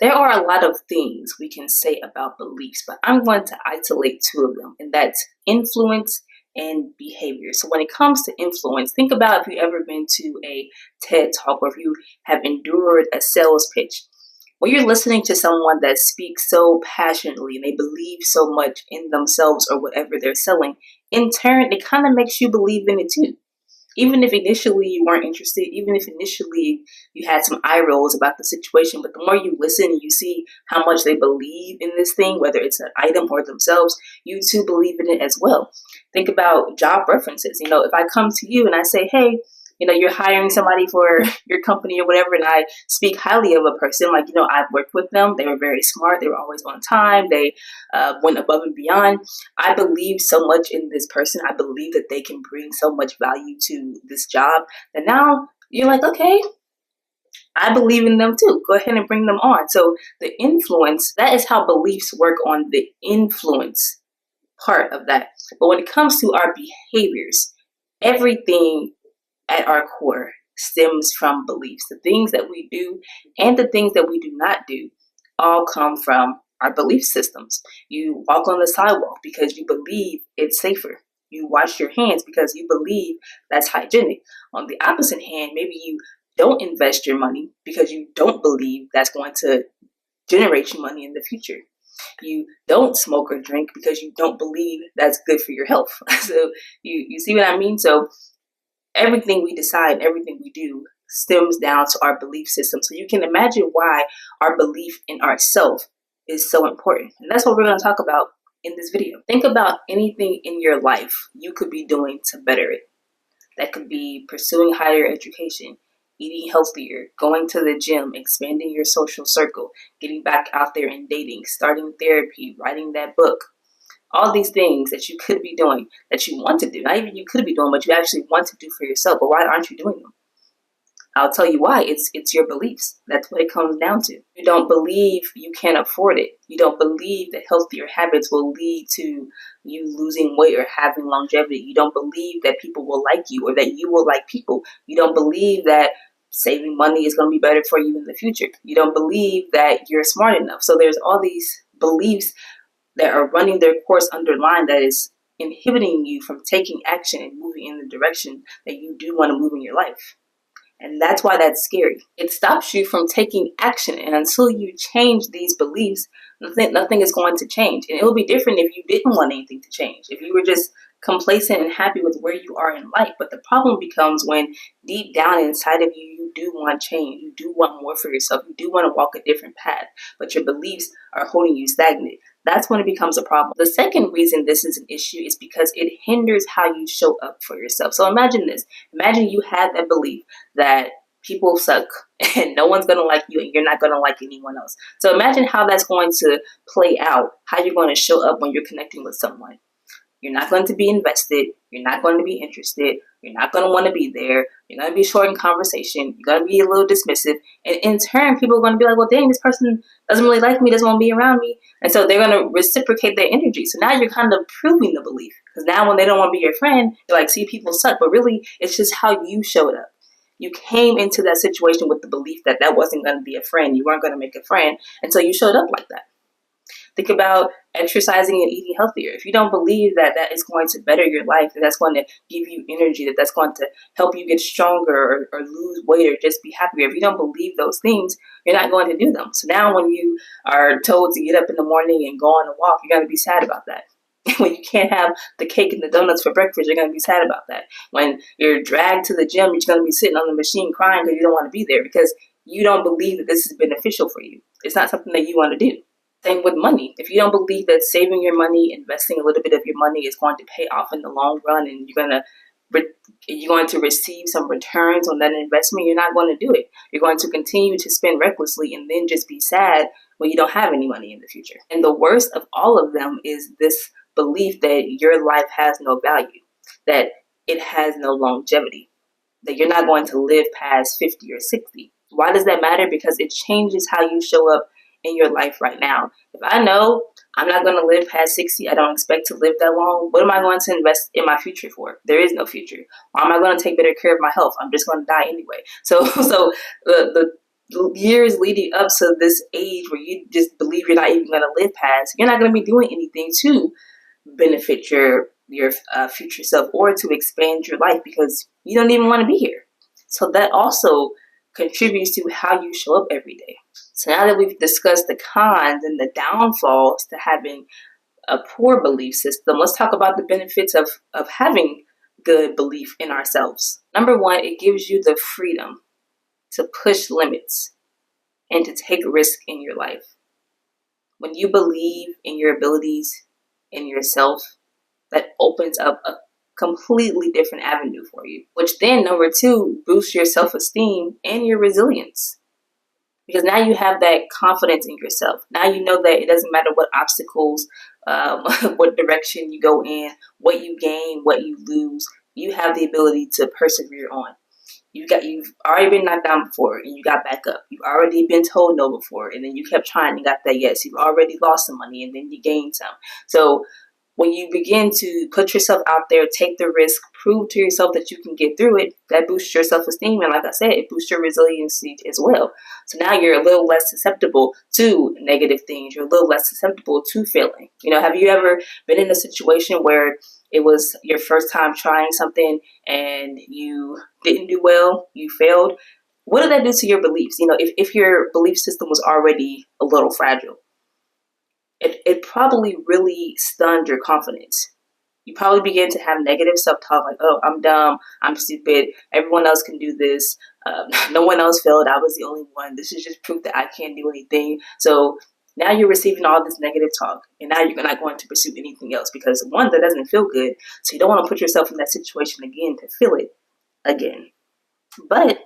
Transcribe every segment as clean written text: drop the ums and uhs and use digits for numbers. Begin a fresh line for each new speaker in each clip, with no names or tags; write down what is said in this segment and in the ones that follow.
There are a lot of things we can say about beliefs, but I'm going to isolate two of them, and that's influence and behavior. So when it comes to influence, think about if you've ever been to a TED Talk or if you have endured a sales pitch. When you're listening to someone that speaks so passionately and they believe so much in themselves or whatever they're selling, in turn, it kind of makes you believe in it too. Even if initially you weren't interested, even if initially you had some eye rolls about the situation, but the more you listen and you see how much they believe in this thing, whether it's an item or themselves, you too believe in it as well. Think about job references. If I come to you and I say, hey, you're hiring somebody for your company or whatever, and I speak highly of a person, like, I've worked with them. They were very smart. They were always on time. They went above and beyond. I believe so much in this person. I believe that they can bring so much value to this job. And now you're like, okay, I believe in them too. Go ahead and bring them on. So the influence, that is how beliefs work on the influence part of that. But when it comes to our behaviors, everything at our core stems from beliefs. The things that we do and the things that we do not do all come from our belief systems. You walk on the sidewalk because you believe it's safer. You wash your hands because you believe that's hygienic. On the opposite hand, maybe you don't invest your money because you don't believe that's going to generate you money in the future. You don't smoke or drink because you don't believe that's good for your health. So you see what I mean? So everything we decide, everything we do stems down to our belief system. So you can imagine why our belief in ourselves is so important. And that's what we're going to talk about in this video. Think about anything in your life you could be doing to better it. That could be pursuing higher education, eating healthier, going to the gym, expanding your social circle, getting back out there and dating, starting therapy, writing that book. All these things that you could be doing, that you want to do, not even you could be doing, but you actually want to do for yourself. But why aren't you doing them? I'll tell you why. It's your beliefs. That's what it comes down to. You don't believe you can afford it. You don't believe that healthier habits will lead to you losing weight or having longevity. You don't believe that people will like you or that you will like people. You don't believe that saving money is going to be better for you in the future. You don't believe that you're smart enough. So there's all these beliefs that are running their course underlined that is inhibiting you from taking action and moving in the direction that you do want to move in your life. And that's why that's scary. It stops you from taking action. And until you change these beliefs, nothing is going to change. And it will be different if you didn't want anything to change. If you were just complacent and happy with where you are in life. But the problem becomes when deep down inside of you do want change. You do want more for yourself. You do want to walk a different path. But your beliefs are holding you stagnant. That's when it becomes a problem. The second reason this is an issue is because it hinders how you show up for yourself. So imagine this. Imagine you had that belief that people suck and no one's going to like you and you're not going to like anyone else. So imagine how that's going to play out, how you're going to show up when you're connecting with someone. You're not going to be invested. You're not going to be interested. You're not going to want to be there. You're going to be short in conversation. You're going to be a little dismissive. And in turn, people are going to be like, well, dang, this person doesn't really like me, doesn't want to be around me. And so they're going to reciprocate their energy. So now you're kind of proving the belief. Because now when they don't want to be your friend, you're like, see, people suck. But really, it's just how you showed up. You came into that situation with the belief that that wasn't going to be a friend. You weren't going to make a friend. And so you showed up like that. Think about exercising and eating healthier. If you don't believe that that is going to better your life, that that's going to give you energy, that that's going to help you get stronger or lose weight or just be happier, if you don't believe those things, you're not going to do them. So now when you are told to get up in the morning and go on a walk, you're going to be sad about that. When you can't have the cake and the donuts for breakfast, you're going to be sad about that. When you're dragged to the gym, you're going to be sitting on the machine crying because you don't want to be there because you don't believe that this is beneficial for you. It's not something that you want to do. Same with money. If you don't believe that saving your money, investing a little bit of your money is going to pay off in the long run and you're going to receive some returns on that investment, you're not going to do it. You're going to continue to spend recklessly and then just be sad when you don't have any money in the future. And the worst of all of them is this belief that your life has no value, that it has no longevity, that you're not going to live past 50 or 60. Why does that matter? Because it changes how you show up in your life right now. If I know I'm not going to live past 60, I don't expect to live that long, what am I going to invest in my future for? There is no future. Or am I going to take better care of my health? I'm just going to die anyway. So the years leading up to this age where you just believe you're not even going to live past, you're not going to be doing anything to benefit your future self or to expand your life because you don't even want to be here. So that also contributes to how you show up every day. So now that we've discussed the cons and the downfalls to having a poor belief system, let's talk about the benefits of having good belief in ourselves. Number one, it gives you the freedom to push limits and to take risk in your life. When you believe in your abilities, in yourself, that opens up a completely different avenue for you, which then, number two, boosts your self-esteem and your resilience. Because now you have that confidence in yourself. Now you know that it doesn't matter what obstacles, what direction you go in, what you gain, what you lose. You have the ability to persevere on. You've already been knocked down before and you got back up. You've already been told no before and then you kept trying and got that yes. You've already lost some money and then you gained some. So when you begin to put yourself out there, take the risk, prove to yourself that you can get through it, that boosts your self-esteem. And like I said, it boosts your resiliency as well. So now you're a little less susceptible to negative things. You're a little less susceptible to failing. Have you ever been in a situation where it was your first time trying something and you didn't do well, you failed? What did that do to your beliefs? If your belief system was already a little fragile, it probably really stunned your confidence. You probably began to have negative self-talk like, oh, I'm dumb, I'm stupid, everyone else can do this, no one else failed, I was the only one, this is just proof that I can't do anything. So now you're receiving all this negative talk, and now you're not going to pursue anything else because, one, that doesn't feel good, so you don't want to put yourself in that situation again to feel it again. But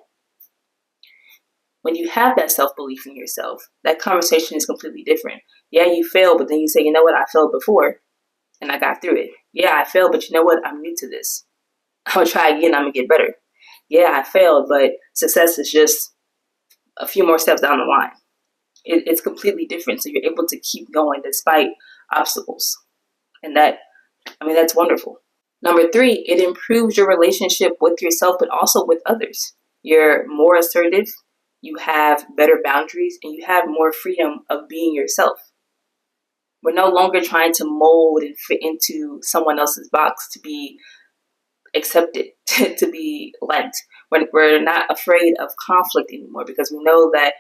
when you have that self-belief in yourself, that conversation is completely different. Yeah, you failed, but then you say, you know what, I failed before and I got through it. Yeah, I failed, but you know what, I'm new to this. I'm going to try again, I'm going to get better. Yeah, I failed, but success is just a few more steps down the line. It's completely different, so you're able to keep going despite obstacles. And that's wonderful. Number three, it improves your relationship with yourself, but also with others. You're more assertive. You have better boundaries and you have more freedom of being yourself. We're no longer trying to mold and fit into someone else's box to be accepted, to be liked. We're not afraid of conflict anymore because we know that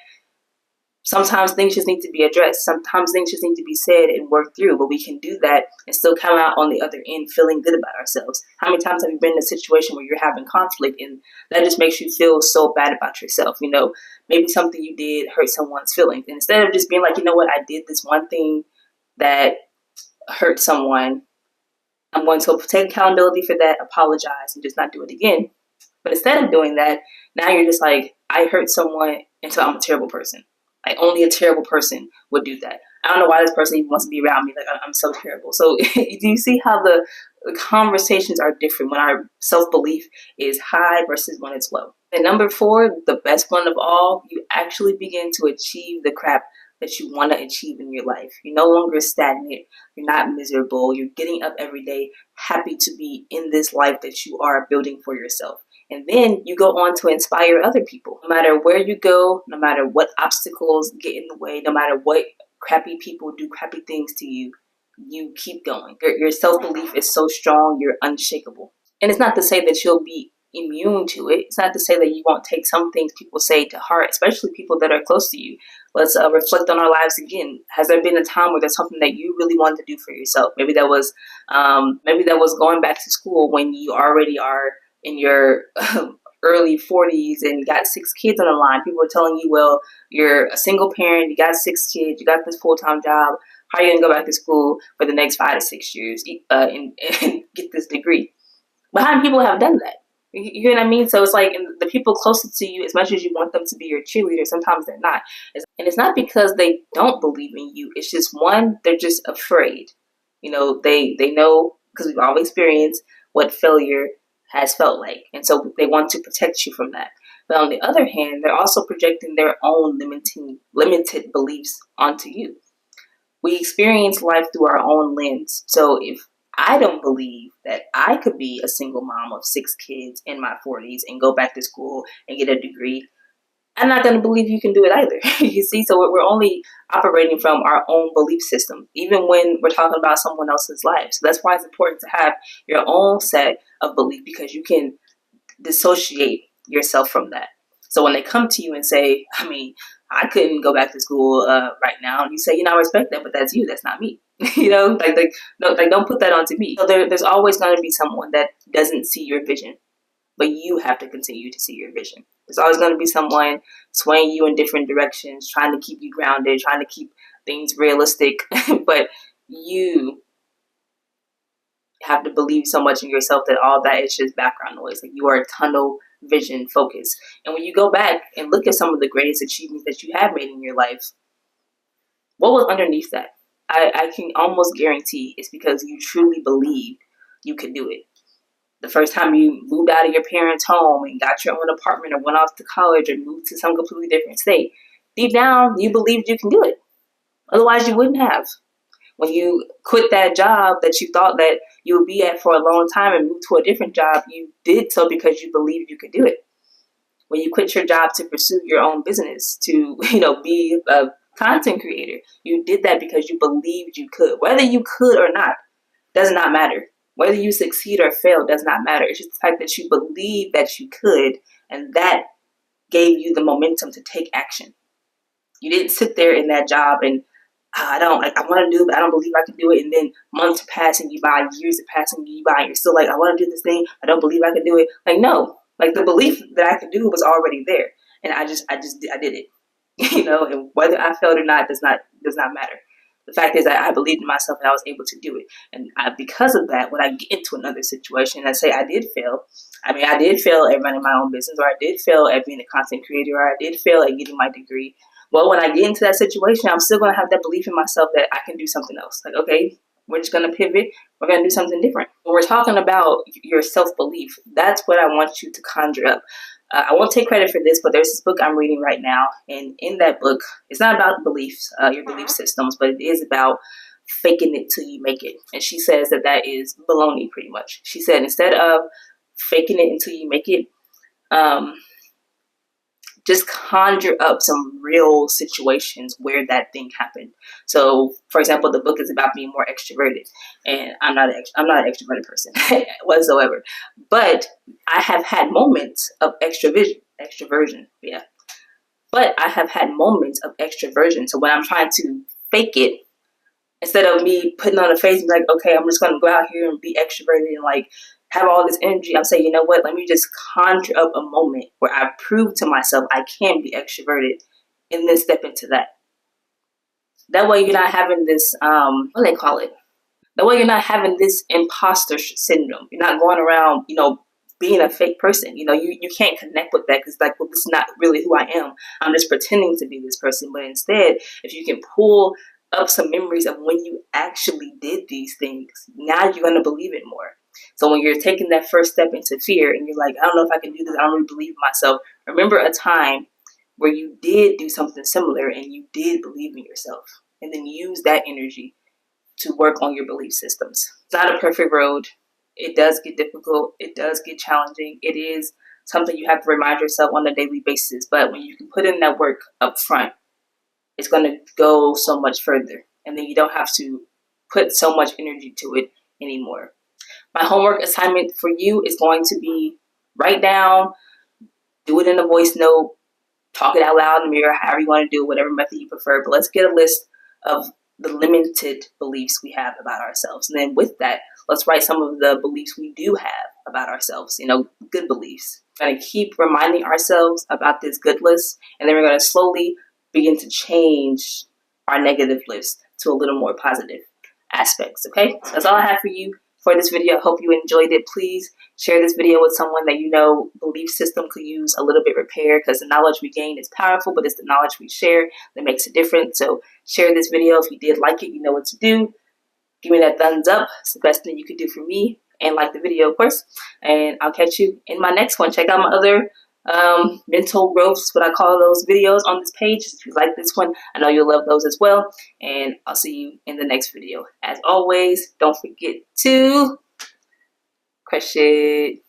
sometimes things just need to be addressed. Sometimes things just need to be said and worked through, but we can do that and still come out on the other end feeling good about ourselves. How many times have you been in a situation where you're having conflict and that just makes you feel so bad about yourself? Maybe something you did hurt someone's feelings. And instead of just being like, you know what, I did this one thing that hurt someone, I'm going to take accountability for that, apologize, and just not do it again. But instead of doing that, now you're just like, I hurt someone, and so I'm a terrible person. Like, only a terrible person would do that. I don't know why this person even wants to be around me. Like, I'm so terrible. So do you see how the conversations are different when our self-belief is high versus when it's low? And number four, the best one of all, you actually begin to achieve the crap that you want to achieve in your life. You're no longer stagnant. You're not miserable. You're getting up every day, happy to be in this life that you are building for yourself. And then you go on to inspire other people. No matter where you go, no matter what obstacles get in the way, no matter what crappy people do crappy things to you, you keep going. Your self-belief is so strong, you're unshakable. And it's not to say that you'll be immune to it. It's not to say that you won't take some things people say to heart, especially people that are close to you. Let's reflect on our lives again. Has there been a time where there's something that you really wanted to do for yourself? Maybe that was going back to school when you already are in your early 40s and got 6 kids on the line. People are telling you, well, you're a single parent, you got 6 kids, you got this full-time job. How are you going to go back to school for the next 5 to 6 years and get this degree? But how many people have done that? You know what I mean? So it's like the people closest to you, as much as you want them to be your cheerleader, sometimes they're not. And it's not because they don't believe in you. It's just, one, they're just afraid. They know, because we've all experienced what failure has felt like. And so they want to protect you from that. But on the other hand, they're also projecting their own limited beliefs onto you. We experience life through our own lens. So if I don't believe that I could be a single mom of 6 kids in my 40s and go back to school and get a degree, I'm not going to believe you can do it either. You see, so we're only operating from our own belief system, even when we're talking about someone else's life. So that's why it's important to have your own set of belief, because you can dissociate yourself from that. So when they come to you and say, I mean, I couldn't go back to school right now, and you say, I respect that, but that's you, that's not me. No, don't put that onto me. So there's always going to be someone that doesn't see your vision, but you have to continue to see your vision. There's always going to be someone swaying you in different directions, trying to keep you grounded, trying to keep things realistic, but you have to believe so much in yourself that all that is just background noise. Like, you are tunnel vision focused. And when you go back and look at some of the greatest achievements that you have made in your life, what was underneath that? I can almost guarantee it's because you truly believed you could do it. The first time you moved out of your parents' home and got your own apartment, or went off to college, or moved to some completely different state, deep down, you believed you can do it. Otherwise, you wouldn't have. When you quit that job that you thought that you would be at for a long time and moved to a different job, you did so because you believed you could do it. When you quit your job to pursue your own business, to be a content creator, you did that because you believed you could. Whether you could or not does not matter. Whether you succeed or fail does not matter. It's just the fact that you believe that you could, and that gave you the momentum to take action. You didn't sit there in that job and I want to do it, but I don't believe I can do it. And then months pass and you buy, years pass and you buy, and you're still like, I want to do this thing, I don't believe I can do it. Like, no, like, the belief that I could do was already there, and I did it. And whether I failed or not does not matter. The fact is that I believed in myself and I was able to do it. And because of that, when I get into another situation and I say I did fail, I did fail at running my own business, or I did fail at being a content creator, or I did fail at getting my degree. Well, when I get into that situation, I'm still going to have that belief in myself that I can do something else. Like, okay, we're just going to pivot. We're going to do something different. When we're talking about your self-belief, that's what I want you to conjure up. I won't take credit for this, but there's this book I'm reading right now. And in that book, it's not about beliefs, your belief systems, but it is about faking it till you make it. And she says that is baloney, pretty much. She said, instead of faking it until you make it, just conjure up some real situations where that thing happened. So, for example, the book is about being more extroverted, and I'm not an extroverted person whatsoever. But I have had moments of extroversion. Yeah. But I have had moments of extroversion. So when I'm trying to fake it, instead of me putting on a face and like, okay, I'm just going to go out here and be extroverted and like have all this energy, I'm saying, you know what, let me just conjure up a moment where I prove to myself I can be extroverted, and then step into that. That way you're not having this, what do they call it? That way you're not having this imposter syndrome. You're not going around, being a fake person. You can't connect with that, because like, well, this is not really who I am. I'm just pretending to be this person. But instead, if you can pull up some memories of when you actually did these things, now you're going to believe it more. So when you're taking that first step into fear and you're like, I don't know if I can do this, I don't really believe in myself, remember a time where you did do something similar and you did believe in yourself, and then use that energy to work on your belief systems. It's not a perfect road. It does get difficult. It does get challenging. It is something you have to remind yourself on a daily basis. But when you can put in that work up front, it's going to go so much further. And then you don't have to put so much energy to it anymore. My homework assignment for you is going to be write down, do it in a voice note, talk it out loud in the mirror, however you want to do it, whatever method you prefer. But let's get a list of the limited beliefs we have about ourselves. And then with that, let's write some of the beliefs we do have about ourselves, good beliefs. We're going to keep reminding ourselves about this good list, and then we're going to slowly begin to change our negative list to a little more positive aspects, okay? So that's all I have for you for this video. I hope you enjoyed it. Please share this video with someone that belief system could use a little bit repaired, because the knowledge we gain is powerful, but it's the knowledge we share that makes a difference. So share this video. If you did like it, you know what to do. Give me that thumbs up. It's the best thing you could do for me. And like the video, of course. And I'll catch you in my next one. Check out my other mental growths, what I call those videos on this page. If you like this one, I know you'll love those as well. And I'll see you in the next video. As always, don't forget to crush it.